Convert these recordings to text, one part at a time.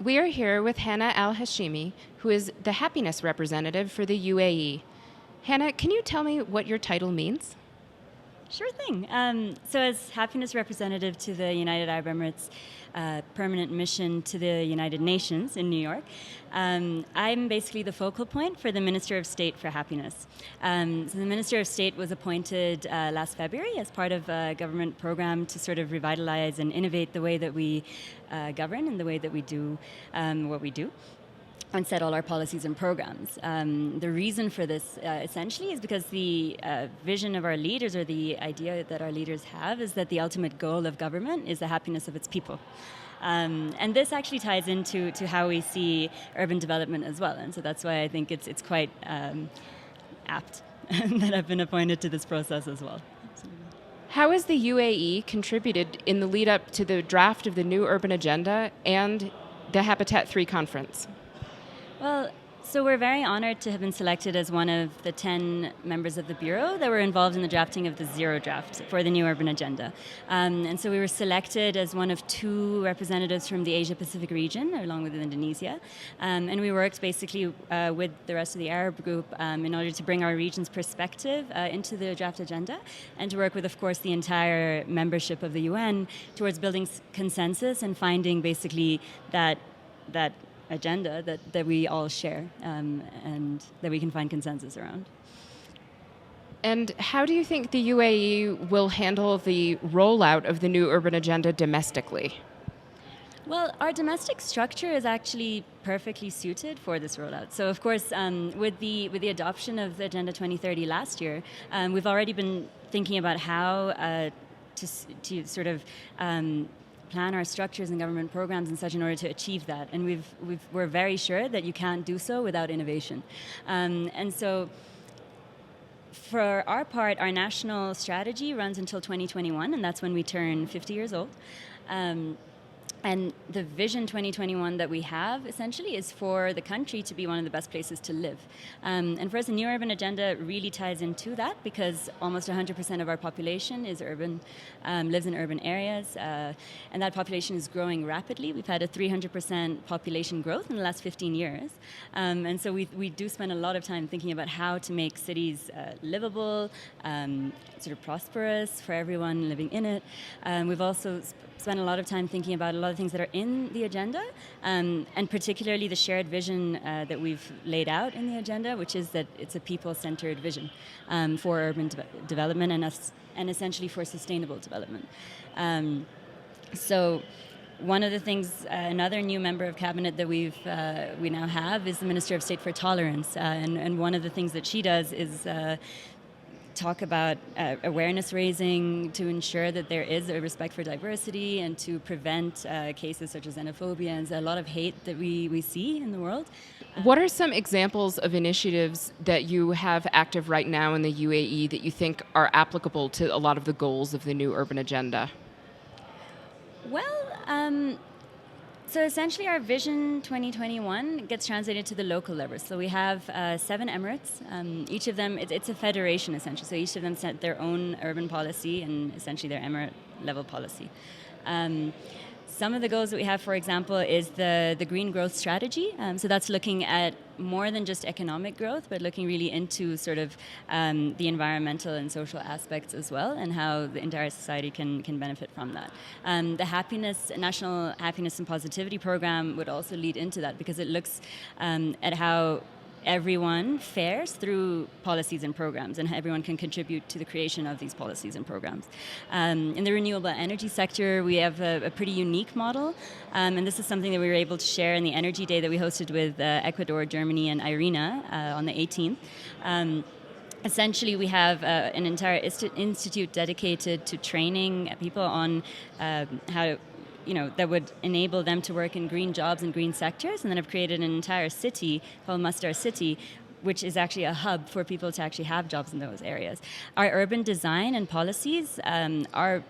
We are here with Hana AlHashimi, who is the happiness representative for the UAE. Hana, can you tell me what your title means? Sure thing. So as happiness representative to the United Arab Emirates permanent mission to the United Nations in New York, I'm basically the focal point for the Minister of State for Happiness. So the Minister of State was appointed last February as part of a government program to sort of revitalize and innovate the way that we govern and the way that we do what we do and set all our policies and programs. The reason for this, essentially, is because the vision of our leaders, or the idea that our leaders have, is that the ultimate goal of government is the happiness of its people. And this actually ties into how we see urban development as well. And so that's why I think it's quite apt that I've been appointed to this process as well. How has the UAE contributed in the lead up to the draft of the new urban agenda and the Habitat 3 conference? Well, so we're very honored to have been selected as one of the 10 members of the Bureau that were involved in the drafting of the Zero Draft for the new urban agenda. And so we were selected as one of 2 representatives from the Asia-Pacific region, along with Indonesia. And we worked basically with the rest of the Arab group in order to bring our region's perspective into the draft agenda, and to work with, of course, the entire membership of the UN towards building consensus and finding basically that agenda that we all share and that we can find consensus around. And how do you think the UAE will handle the rollout of the new urban agenda domestically? Well, our domestic structure is actually perfectly suited for this rollout. So, of course, with the adoption of the Agenda 2030 last year, we've already been thinking about how to sort of plan our structures and government programs and such in order to achieve that. And we're very sure that you can't do so without innovation. And so for our part, our national strategy runs until 2021, and that's when we turn 50 years old. And the Vision 2021 that we have, essentially, is for the country to be one of the best places to live. And for us, the New Urban Agenda really ties into that, because almost 100% of our population is urban, lives in urban areas, and that population is growing rapidly. We've had a 300% population growth in the last 15 years. And so we do spend a lot of time thinking about how to make cities livable, sort of prosperous for everyone living in it. We've also spent a lot of time thinking about a lot of things that are in the agenda, and particularly the shared vision that we've laid out in the agenda, which is that it's a people-centered vision for urban development and essentially for sustainable development. So one of the things, another new member of cabinet that we now have is the Minister of State for Tolerance, and one of the things that she does is talk about awareness raising to ensure that there is a respect for diversity and to prevent cases such as xenophobia and a lot of hate that we see in the world. What are some examples of initiatives that you have active right now in the UAE that you think are applicable to a lot of the goals of the new urban agenda? Well, so essentially our Vision 2021 gets translated to the local level. So we have 7 Emirates. Each of them, it's a federation essentially. So each of them set their own urban policy and essentially their Emirate level policy. Some of the goals that we have, for example, is the green growth strategy. So that's looking at more than just economic growth, but looking really into sort of the environmental and social aspects as well, and how the entire society can benefit from that. The National Happiness and Positivity Program would also lead into that, because it looks at how everyone fares through policies and programs, and everyone can contribute to the creation of these policies and programs. In the renewable energy sector, we have a pretty unique model, and this is something that we were able to share in the Energy Day that we hosted with Ecuador, Germany, and Irina on the 18th. Essentially, we have an entire institute dedicated to training people on how that would enable them to work in green jobs and green sectors, and then have created an entire city called Masdar City, which is actually a hub for people to actually have jobs in those areas. Our urban design and policies are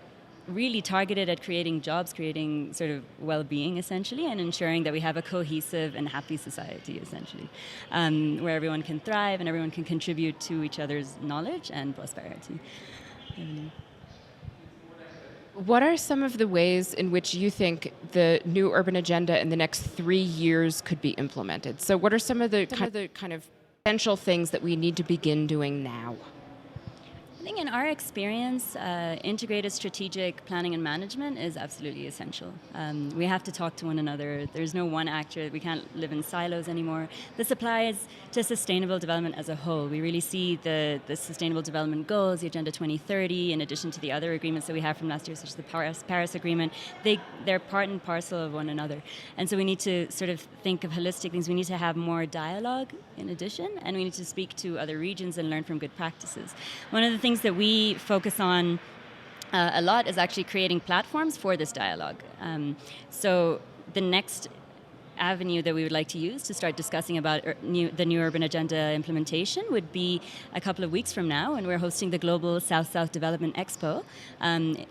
really targeted at creating jobs, creating sort of well-being, essentially, and ensuring that we have a cohesive and happy society, essentially, where everyone can thrive and everyone can contribute to each other's knowledge and prosperity. What are some of the ways in which you think the new urban agenda in the next 3 years could be implemented? So, what are some of the kind of essential things that we need to begin doing now? I think in our experience, integrated strategic planning and management is absolutely essential. We have to talk to one another. There's no one actor. We can't live in silos anymore. This applies to sustainable development as a whole. We really see the Sustainable Development Goals, the Agenda 2030, in addition to the other agreements that we have from last year, such as the Paris Agreement. They're part and parcel of one another. And so we need to sort of think of holistic things. We need to have more dialogue in addition, and we need to speak to other regions and learn from good practices. One of the things that we focus on a lot is actually creating platforms for this dialogue. So the next avenue that we would like to use to start discussing about the new urban agenda implementation would be a couple of weeks from now, and we're hosting the Global South-South Development Expo.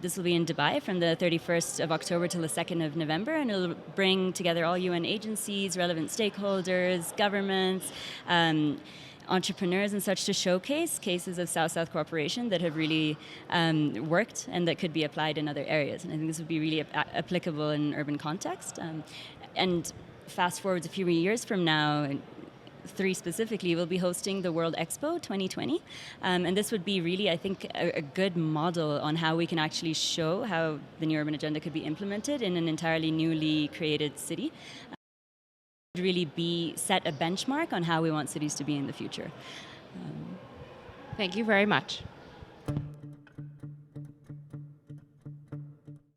This will be in Dubai from the 31st of October till the 2nd of November, and it'll bring together all UN agencies, relevant stakeholders, governments, entrepreneurs and such, to showcase cases of South-South cooperation that have really worked and that could be applied in other areas. And I think this would be really applicable in urban context. And fast forwards a few years from now, 3 specifically, we'll be hosting the World Expo 2020. And this would be really, I think, a good model on how we can actually show how the new urban agenda could be implemented in an entirely newly created city. Really set a benchmark on how we want cities to be in the future. Thank you very much.